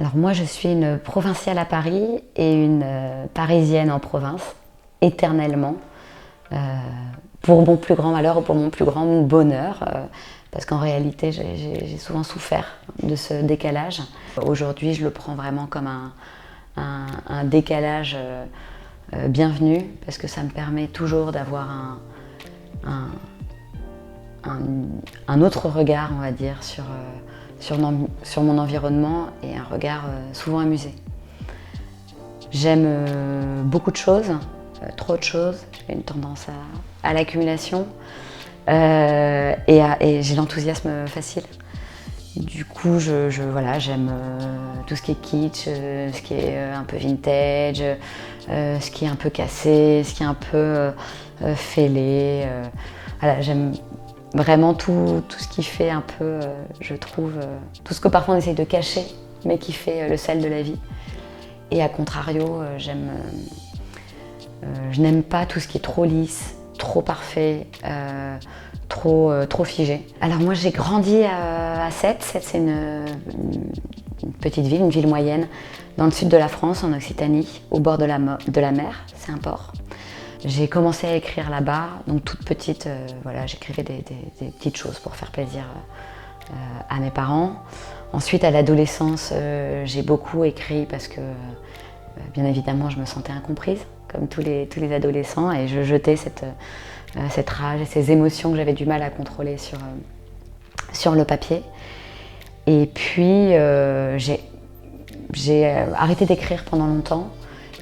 Alors moi, je suis une provinciale à Paris et une parisienne en province, éternellement, euh, pour mon plus grand malheur ou pour mon plus grand bonheur, parce qu'en réalité, j'ai souvent souffert de ce décalage. Aujourd'hui, je le prends vraiment comme un décalage bienvenu, parce que ça me permet toujours d'avoir un, un autre regard, on va dire, sur mon environnement et un regard souvent amusé. J'aime beaucoup de choses, trop de choses, j'ai une tendance à l'accumulation et j'ai l'enthousiasme facile. Du coup, voilà, j'aime tout ce qui est kitsch, ce qui est un peu vintage, ce qui est un peu cassé, ce qui est un peu fêlé. Voilà, j'aime vraiment tout ce qui fait un peu, je trouve, tout ce que parfois on essaye de cacher, mais qui fait le sel de la vie. Et à contrario, je n'aime pas tout ce qui est trop lisse, trop parfait, trop figé. Alors moi j'ai grandi à Sète. Sète c'est une petite ville, une ville moyenne, dans le sud de la France, en Occitanie, au bord de la mer, c'est un port. J'ai commencé à écrire là-bas, donc toute petite, voilà, j'écrivais des petites choses pour faire plaisir à mes parents. Ensuite, à l'adolescence, j'ai beaucoup écrit parce que, bien évidemment, je me sentais incomprise, comme tous les adolescents, et je jetais cette rage et ces émotions que j'avais du mal à contrôler sur le papier. Et puis, j'ai arrêté d'écrire pendant longtemps.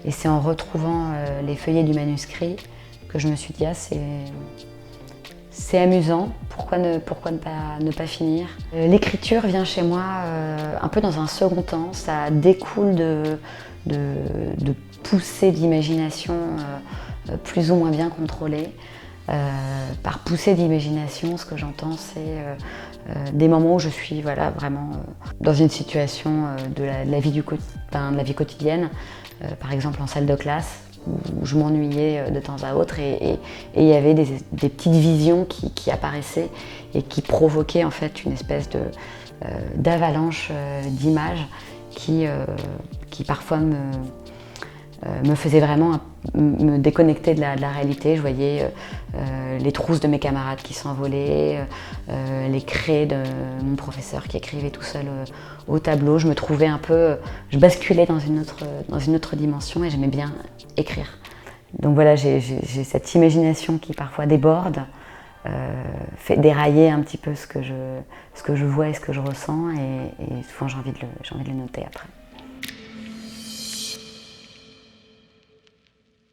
Et c'est en retrouvant les feuillets du manuscrit que je me suis dit « Ah, c'est amusant, pourquoi ne pas finir ?» L'écriture vient chez moi un peu dans un second temps, ça découle de poussées d'imagination plus ou moins bien contrôlées. Par poussée d'imagination, ce que j'entends, c'est des moments où je suis voilà, vraiment dans une situation de la vie quotidienne, par exemple en salle de classe, où je m'ennuyais de temps à autre et il y avait des petites visions qui apparaissaient et qui provoquaient en fait une espèce d'avalanche d'images qui parfois me faisait vraiment me déconnecter de la réalité. Je voyais les trousses de mes camarades qui s'envolaient, les craies de mon professeur qui écrivait tout seul au tableau. Je me trouvais un peu, je basculais dans une autre dimension et j'aimais bien écrire. Donc voilà, j'ai cette imagination qui parfois déborde, fait dérailler un petit peu ce que je vois et ce que je ressens et souvent j'ai envie de le noter après.